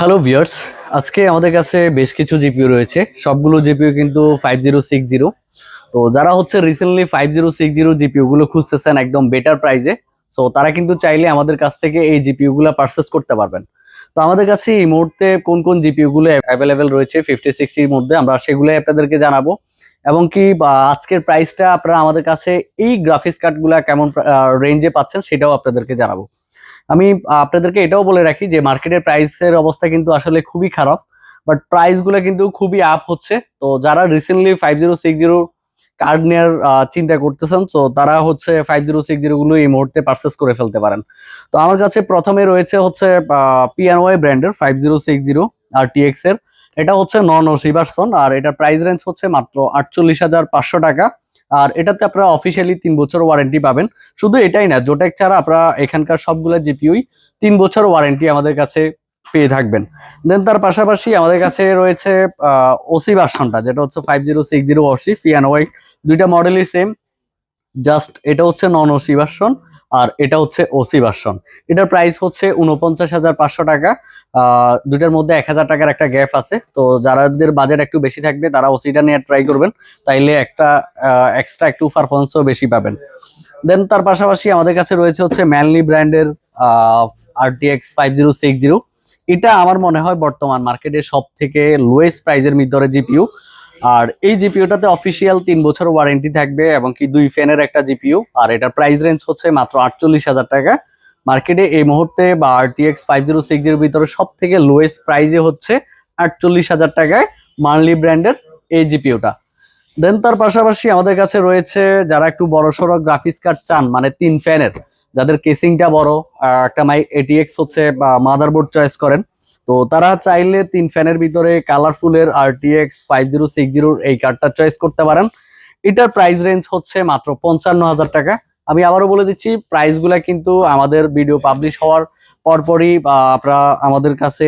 Hello viewers, আজকে আমাদের কাছে বেশ কিছু জিপিইউ রয়েছে। সবগুলো জিপিইউ কিন্তু 5060। তো যারা হচ্ছে রিসেন্টলি 5060 জিপিইউ গুলো খুঁজতেছেন একদম বেটার প্রাইসে, সো তারা কিন্তু চাইলে আমাদের কাছ থেকে এই জিপিইউ গুলো পারচেস করতে পারবেন। তো আমাদের কাছে এই মুহূর্তে কোন কোন জিপিইউ গুলো অ্যাভেলেবেল রয়েছে 5060 মধ্যে আমরা সেগুলোই আপনাদেরকে জানাবো। এবং কি আজকের প্রাইসটা আপনারা আমাদের কাছে এই গ্রাফিক্স কার্ড গুলা কেমন রেঞ্জে পাচ্ছেন সেটাও আপনাদেরকে জানাবো। আমি আপনাদেরকে এটাও বলে রাখি যে মার্কেটের প্রাইসের অবস্থা কিন্তু আসলে খুবই খারাপ, বাট প্রাইস গুলো কিন্তু খুবই আপ হচ্ছে। তো যারা রিসেন্টলি 5060 কার্ড নেওয়ার চিন্তা করতেছেন, তো তারা হচ্ছে 5060 গুলো এই মুহূর্তে পারচেস করে ফেলতে পারেন। তো আমার কাছে প্রথমে রয়েছে হচ্ছে পিএনওয়াই ব্র্যান্ডের 5060 RTX এর। এটা হচ্ছে নন ওসি ভার্সন, আর এটা প্রাইস রেঞ্জ হচ্ছে মাত্র 48,500 টাকা। আর এটাতে আপনারা অফিসিয়ালি 3 বছর ওয়ারেন্টি পাবেন। শুধু এটাই না, জোটেক ছাড়া আপনারা এখানকার সবগুলো জিপিইউই 3 বছর ওয়ারেন্টি আমাদের কাছে পেয়ে থাকবেন। দেন তার পাশাপাশি আমাদের কাছে রয়েছে ওসি ভার্সনটা, যেটা হচ্ছে 5060 ওসি পিএনওয়াই। দুইটা মডেলই সেম, জাস্ট এটা হচ্ছে নন ওসি ভার্সন আর এটা হচ্ছে ওসি ভার্সন। এটার প্রাইস হচ্ছে 49,500 টাকা। দুইটার মধ্যে 1000 টাকার একটা গ্যাপ আছে। তো যাদের বাজেট একটু বেশি থাকবে তারা ওসিটা নিয়ে ট্রাই করবেন, তাইলে একটা এক্সট্রা একটু পারফরমেন্সও বেশি পাবেন। দেন তার পাশাপাশি আমাদের কাছে রয়েছে হচ্ছে ম্যানলি ব্র্যান্ডের RTX 5060। এটা আমার মনে হয় বর্তমান মার্কেটে সব থেকে লোয়েস্ট প্রাইজের ভিতরে জিপিইউ। আর এই জিপিইউটাতে অফিসিয়াল 3 বছর ওয়ারেন্টি থাকবে এবং কি 2 ফ্যানের একটা জিপিইউ। আর এটার প্রাইস রেঞ্জ হচ্ছে মাত্র 48,000 টাকা। মার্কেটে এই মুহূর্তে বা RTX 5060 ভিতরে সব থেকে লোয়েস্ট প্রাইজে হচ্ছে 48,000 টাকায় মানলি ব্র্যান্ডের এই জিপিইউটা। দেন তার পাশাপাশি আমাদের কাছে রয়েছে যারা একটু বড়সড় গ্রাফিক্স কার্ড চান, মানে 3 ফ্যানের, যাদের কেসিংটা বড়, একটা মাই ATX হচ্ছে বা মাদারবোর্ড চয়েস করেন, তো তারা চাইলে 3 ফ্যানের ভিতরে কালারফুলের RTX 5060 এই কার্ডটা চয়েস করতে পারেন। এটার প্রাইস রেঞ্জ হচ্ছে মাত্র 55,000 টাকা। আমি আবারও বলে দিচ্ছি, প্রাইসগুলা কিন্তু আমাদের ভিডিও পাবলিশ হওয়ার পরপরই আপনারা আমাদের কাছে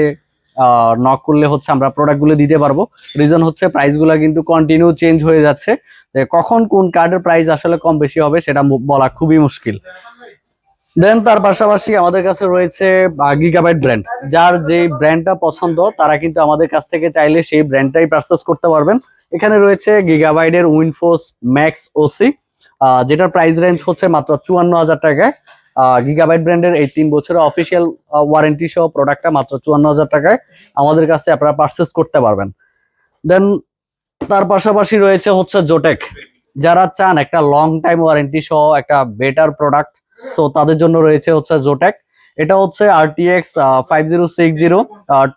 নক করলে হচ্ছে আমরা প্রোডাক্টগুলো দিতে পারবো। রিজন হচ্ছে প্রাইসগুলো কিন্তু কন্টিনিউ চেঞ্জ হয়ে যাচ্ছে, কখন কোন কার্ডের প্রাইস আসলে কম বেশি হবে সেটা বলা খুবই মুশকিল। দেন তার পাশাপাশি আমাদের কাছে রয়েছে গিগাবাইট ব্র্যান্ড। যার যে ব্র্যান্ডটা পছন্দ তারা কিন্তু আমাদের কাছ থেকে চাইলে সেই ব্র্যান্ডটাই পারচেস করতে পারবেন। এখানে রয়েছে গিগাবাইটের উইনফোর্স ম্যাক্স ওসি, যেটার প্রাইস রেঞ্জ হচ্ছে মাত্র 54,000 টাকায়। গিগাবাইট ব্র্যান্ডের এই 3 বছরের অফিসিয়াল ওয়ারেন্টি সহ প্রোডাক্টটা মাত্র 54,000 টাকায় আমাদের কাছে আপনারা পারচেস করতে পারবেন। দেন তার পাশাপাশি রয়েছে হচ্ছে জোটেক। যারা চান একটা লং টাইম ওয়ারেন্টি সহ একটা বেটার প্রোডাক্ট, সো তাদের জন্য রয়েছে হচ্ছে জোটেক। এটা হচ্ছে RTX 5060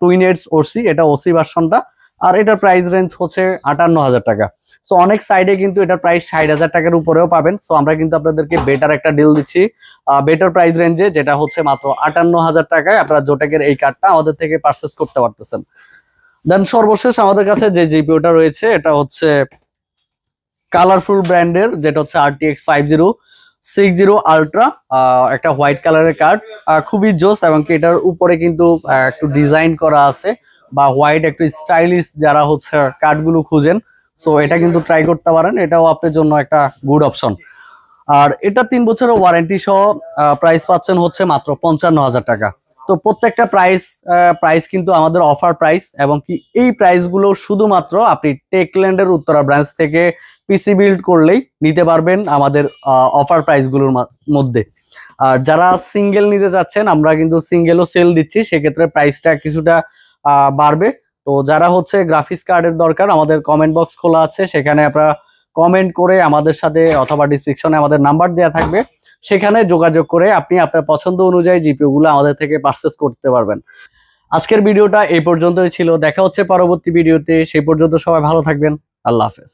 টুইন এডস ওসি, এটা ওসি ভার্সনটা। আর এটার প্রাইস রেঞ্জ হচ্ছে 58,000 টাকা। সো অনেক সাইডে কিন্তু এটার প্রাইস 60,000 টাকার উপরেও পাবেন। সো আমরা কিন্তু আপনাদেরকে বেটার একটা ডিল দিচ্ছি বেটার প্রাইস রেঞ্জে, যেটা হচ্ছে মাত্র 58,000 টাকায় আপনারা জোটেকের এই কার্ডটা আমাদের থেকে পারচেস করতে পারতেছেন। দেন সর্বশেষ আমাদের কাছে যে জিপিইউটা রয়েছে এটা হচ্ছে কালারফুল ব্র্যান্ডের, যেটা হচ্ছে RTX 5060 আলট্রা, একটা হোয়াইট কালারের কার্ড, খুবই জোস। এবং কি এটার উপরে কিন্তু একটু ডিজাইন করা আছে, বা হোয়াইট একটু স্টাইলিশ যারা হচ্ছে কার্ডগুলো খুঁজেন, সো এটা কিন্তু ট্রাই করতে পারেন। এটাও আপনার জন্য একটা গুড অপশন। আর এটা 3 বছরের ওয়ারেন্টি সহ প্রাইস পাচ্ছেন হচ্ছে মাত্র 55,000 টাকা। তো প্রত্যেকটা প্রাইস কিন্তু আমাদের অফার প্রাইস, এবং কি এই প্রাইসগুলো শুধুমাত্র আপনি টেকল্যান্ডের উত্তরা ব্রাঞ্চ থেকে পিসি বিল্ড করলেই নিতে পারবেন আমাদের অফার প্রাইসগুলোর মধ্যে। আর যারা সিঙ্গেল নিতে যাচ্ছেন, আমরা কিন্তু সিঙ্গেলও সেল দিচ্ছি, সেক্ষেত্রে প্রাইসটা কিছুটা বাড়বে। তো যারা হচ্ছে গ্রাফিক্স কার্ডের দরকার, আমাদের কমেন্ট বক্স খোলা আছে, সেখানে আপনারা কমেন্ট করে আমাদের সাথে, অথবা ডিসক্রিপশনে আমাদের নাম্বার দেওয়া থাকবে, সেখানে যোগাযোগ করে আপনি আপনার পছন্দ অনুযায়ী জিপিইউ গুলো আমাদের থেকে পারচেস করতে পারবেন। আজকের ভিডিওটা এই পর্যন্তই ছিল। দেখা হচ্ছে পরবর্তী ভিডিওতে। সেই পর্যন্ত সবাই ভালো থাকবেন। আল্লাহ হাফেজ।